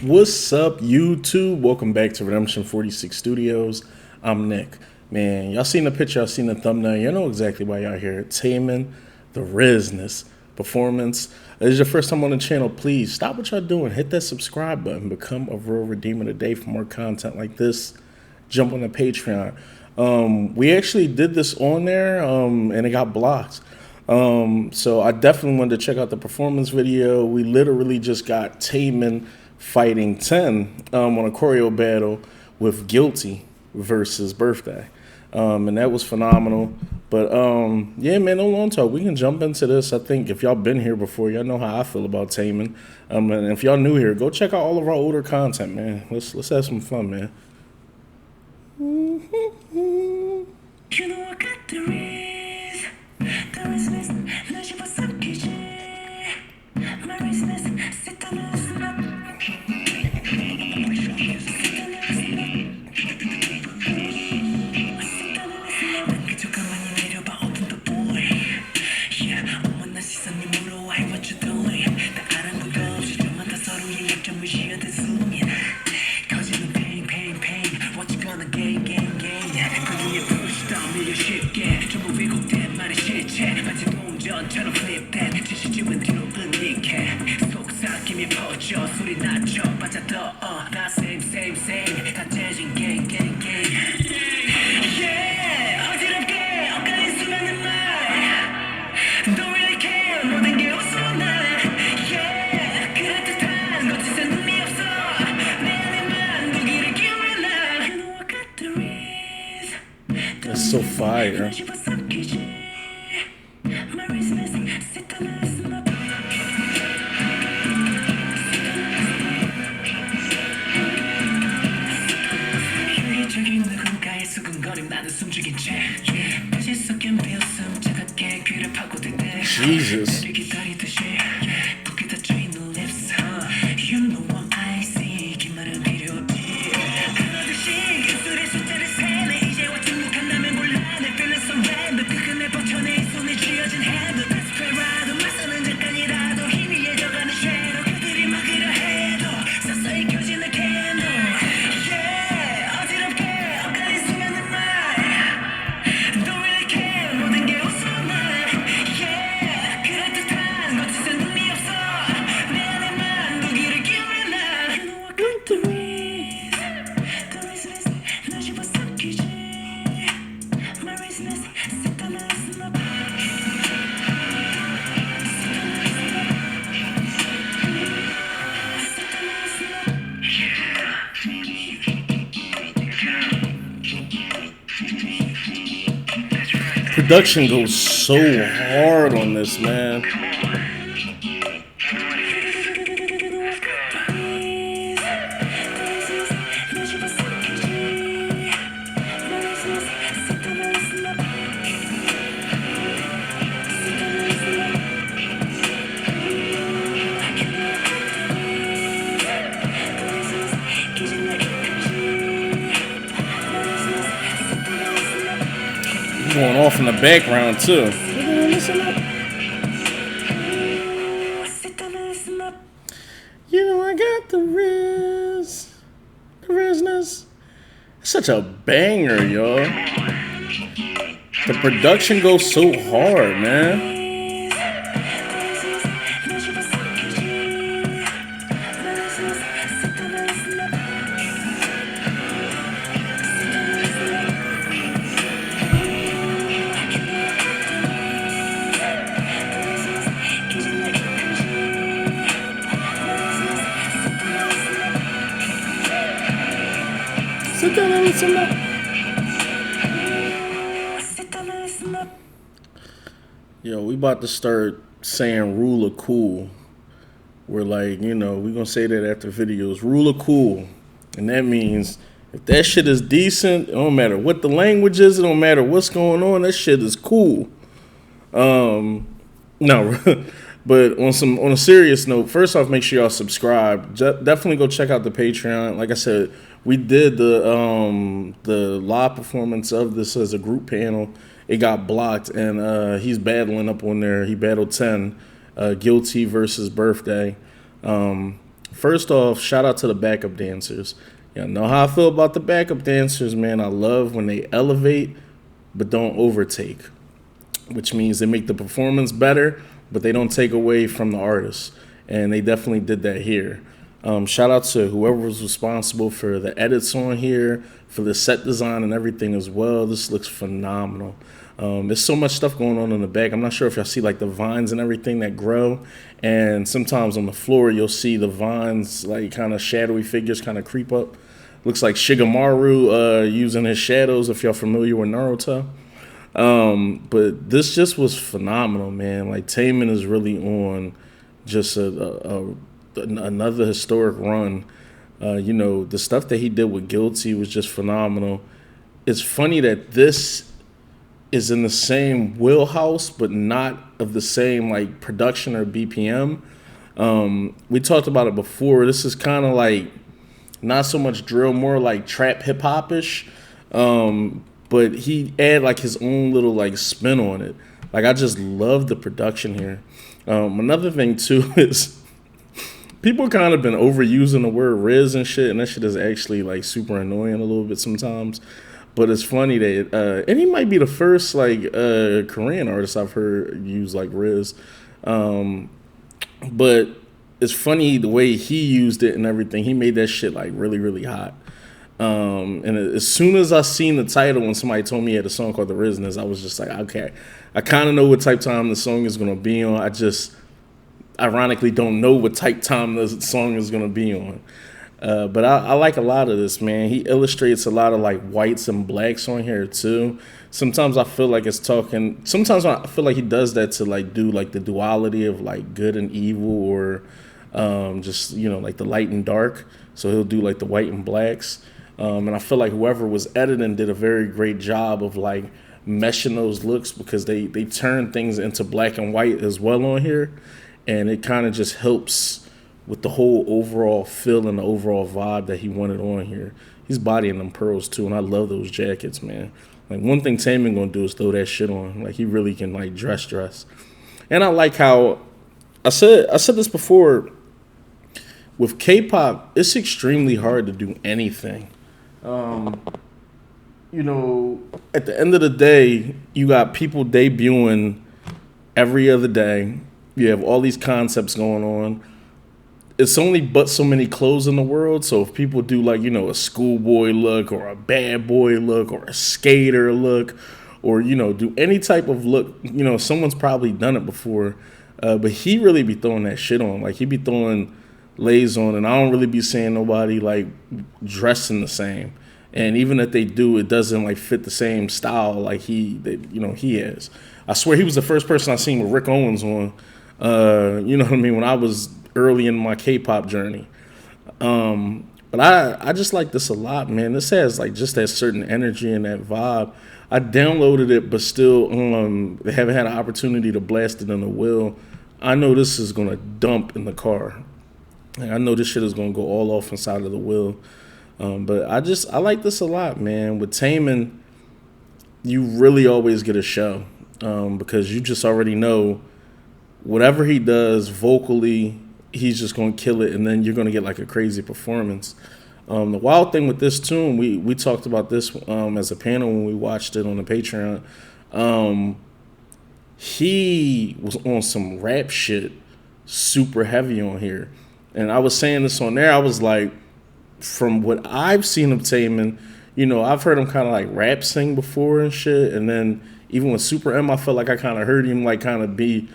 What's up, YouTube? Welcome back to Redemption 46 Studios. I'm Nick. Man, y'all seen the picture, y'all seen the thumbnail. You know exactly why y'all here. TAEMIN, the Rizzness performance. If this is your first time on the channel, please stop what y'all doing. Hit that subscribe button. Become a real redeemer today for more content like this. Jump on the Patreon. We actually did this on there, and it got blocked. So I definitely wanted to check out the performance video. We literally just got TAEMIN fighting 10 on a choreo battle with Guilty versus Birthday. And that was phenomenal. But yeah, man, no long talk. We can jump into this. I think if y'all been here before, y'all know how I feel about TAEMIN. And if y'all new here, go check out all of our older content, man. Let's have some fun, man. You know I got the riz, the Rizzness, 나 집어 삼키지. My Rizzness, sit down and listen up. 난 그저 가만히 내려봐, open the boy. Yeah, 어머나 시선이 물어와, what you doing? 다 알아본 거 없이 저마다 서로의 약점을 씌어댄 수민. 거짓은 pain, pain, pain. What you gonna gain, gain, gain? 그 위에 push down, 밀려 쉽게. 전부 왜곡된 말의 실체. 마치 동전처럼 flip that. 지시지wen 뒤로 은닉해. 속삭임이 퍼져, 소리 낮춰 빠져들어. 다 same, same, same. 다 재진 gang, gang, gang. Yeah, 어지럽게 엇갈린 수많은 말. Don't really care, 모든 게 우스운 날. Yeah, 그럴듯한 거짓은 의미 없어. 내 안에만 무기를 기울여 난. You know I got the riz. That's so fire. 나 집어 삼키지. My Rizzness, sit down and listen up. 효율적인 누군가의 수근거림 나는 숨죽인 채 다시 섞인 비웃음 차갑게 귀를 파고들 때 Jesus. 나를 기다리듯이 붓기 닫혀 있는 lips You know I'm icy 긴 말은 필요 없지 하나둘씩 입술에 숫자를 세네 이제와 침묵한다면 곤란해 Feeling so random 그 끈을 버텨내 이 손에 쥐어진 hand Desperado 맞서는 잠깐이라도 힘이 예져가는 shadow 그들이 막으려 해도 서서히 켜지는 candle Yeah 어지럽게 엇갈린 수많은 말 Don't really care 모든 게 우스운 날 Yeah 그럴듯한 거짓은 의미 없어 내 안에만 무기를 기울여 난 You know I got the riz The Rizzness 나 집어 삼키지 My Rizzness sit down and listen up Production goes so hard on this, man. Going off in the background too. You know I got the Rizzness. Such a banger, y'all. The production goes so hard, man. Sit down and listen up. Yo, we about to start saying rule of cool. We're like, you know, we're gonna say that after videos. Rule of cool. And that means if that shit is decent, it don't matter what the language is, it don't matter what's going on, that shit is cool. No, but on a serious note, first off, make sure y'all subscribe. Definitely go check out the Patreon. Like I said, we did the live performance of this as a group panel. It got blocked, and he's battling up on there. He battled 10, Guilty versus Birthday. First off, shout out to the backup dancers. Y'all know how I feel about the backup dancers, man. I love when they elevate but don't overtake, which means they make the performance better, but they don't take away from the artist. And they definitely did that here. Shout out to whoever was responsible for the edits on here, for the set design and everything as well. This looks phenomenal. There's so much stuff going on in the back. I'm not sure if y'all see like the vines and everything that grow. And sometimes on the floor, you'll see the vines, like kind of shadowy figures kind of creep up. Looks like Shigemaru using his shadows, if y'all familiar with Naruto. But this just was phenomenal, man. Like TAEMIN is really on just another historic run. The stuff that he did with Guilty was just phenomenal. It's funny that this is in the same wheelhouse, but not of the same like production or BPM. We talked about it before. This is kind of like not so much drill, more like trap hip hop ish. But he add like his own little like spin on it. Like I just love the production here. Another thing too is people kind of been overusing the word Riz and shit, and that shit is actually like super annoying a little bit sometimes. But it's funny that, and he might be the first like Korean artist I've heard use like Riz. But it's funny the way he used it and everything. He made that shit like really, really hot. And as soon as I seen the title when somebody told me he had a song called The Rizzness, I was just like, okay, I kind of know what type time the song is going to be on. I just ironically don't know what type time the song is going to be on. But I like a lot of this, man. He illustrates a lot of like whites and blacks on here too. Sometimes I feel like it's talking. Sometimes I feel like he does that to like do like the duality of like good and evil, or just like the light and dark. So he'll do like the white and blacks. And I feel like whoever was editing did a very great job of like meshing those looks, because they turn things into black and white as well on here, and it kind of just helps with the whole overall feel and the overall vibe that he wanted on here. He's bodying them pearls too, and I love those jackets, man. Like one thing TAEMIN gonna do is throw that shit on. Like he really can like dress. And I like how I said this before. With K-pop, it's extremely hard to do anything. At the end of the day, you got people debuting every other day. You have all these concepts going on. It's only but so many clothes in the world. So if people do like, a schoolboy look or a bad boy look or a skater look, or, do any type of look, someone's probably done it before. But he really be throwing that shit on. Like he be throwing lays on, and I don't really be seeing nobody like dressing the same. And even if they do, it doesn't like fit the same style like he has. I swear he was the first person I seen with Rick Owens on. When I was early in my K-pop journey. But I just like this a lot, man. This has like just that certain energy and that vibe. I downloaded it, but still haven't had an opportunity to blast it in the wheel. I know this is gonna dump in the car. I know this shit is gonna go all off inside of the wheel. But I like this a lot, man. With TAEMIN, you really always get a show, because you just already know whatever he does vocally, he's just going to kill it, and then you're going to get like a crazy performance. The wild thing with this tune, we talked about this as a panel when we watched it on the Patreon. He was on some rap shit super heavy on here. And I was saying this on there, I was like, from what I've seen of TAEMIN, I've heard him kind of like rap sing before and shit. And then even with Super M, I felt like I kind of heard him like kind of be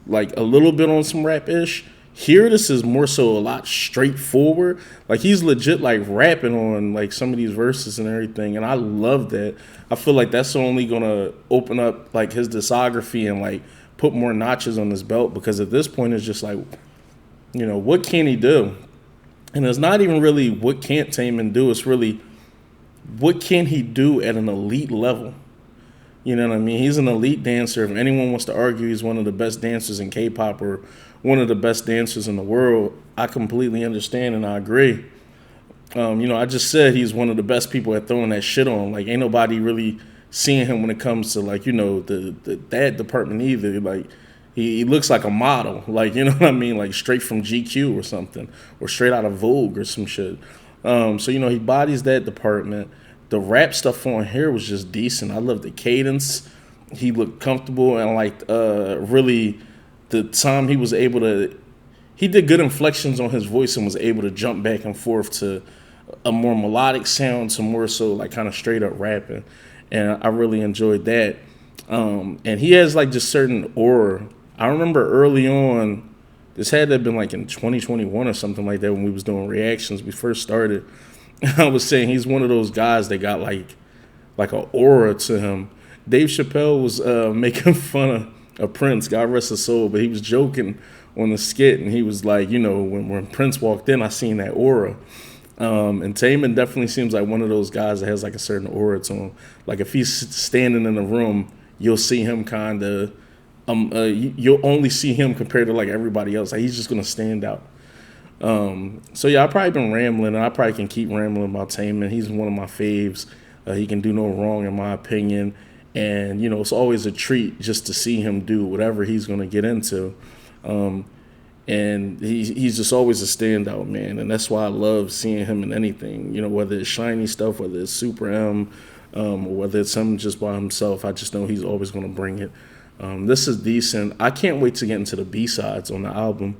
like a little bit on some rap-ish. Here, this is more so a lot straightforward. Like he's legit like rapping on like some of these verses and everything. And I love that. I feel like that's only gonna open up like his discography and like put more notches on his belt, because at this point it's just like, what can he do? And it's not even really what can't TAEMIN do. It's really what can he do at an elite level. You know what I mean? He's an elite dancer. If anyone wants to argue he's one of the best dancers in K-pop or one of the best dancers in the world, I completely understand and I agree. I just said he's one of the best people at throwing that shit on. Like, ain't nobody really seeing him when it comes to like, that department either. Like, he looks like a model, like, you know what I mean, like straight from GQ or something, or straight out of Vogue or some shit. So you know, he bodies that department. The rap stuff on here was just decent. I love the cadence. He looked comfortable, and like really the time he was able to, he did good inflections on his voice and was able to jump back and forth to a more melodic sound to more so like kind of straight up rapping, and I really enjoyed that. And he has like just certain aura. I remember early on, this had to have been like in 2021 or something like that when we was doing reactions. We first started. I was saying he's one of those guys that got like an aura to him. Dave Chappelle was making fun of Prince, God rest his soul, but he was joking on the skit, and he was like, you know, when Prince walked in, I seen that aura. And TAEMIN definitely seems like one of those guys that has like a certain aura to him. Like if he's standing in a room, you'll see him kind of, you'll only see him compared to like everybody else. Like he's just gonna stand out. So yeah, I've probably been rambling, and I probably can keep rambling about TAEMIN. He's one of my faves. He can do no wrong in my opinion, and you know it's always a treat just to see him do whatever he's gonna get into. And he's just always a standout, man, and that's why I love seeing him in anything. You know, whether it's shiny stuff, whether it's Super M, or whether it's him just by himself. I just know he's always gonna bring it. This is decent. I can't wait to get into the B-sides on the album,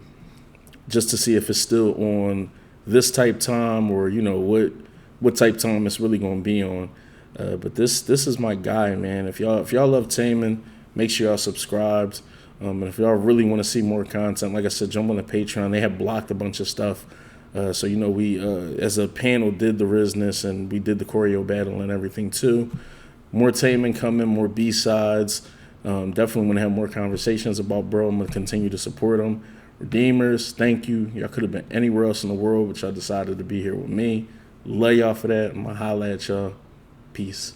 just to see if it's still on this type time, or you know what type time it's really gonna be on. But this is my guy, man. If y'all love TAEMIN, make sure y'all subscribed. And if y'all really want to see more content, like I said, jump on the Patreon. They have blocked a bunch of stuff. So you know we as a panel did the Rizzness, and we did the choreo battle and everything too. More TAEMIN coming, more B-sides. Definitely want to have more conversations about bro. I'm gonna continue to support him. Redeemers, thank you. Y'all could have been anywhere else in the world, but y'all decided to be here with me. Love y'all for that. I'm going to holla at y'all. Peace.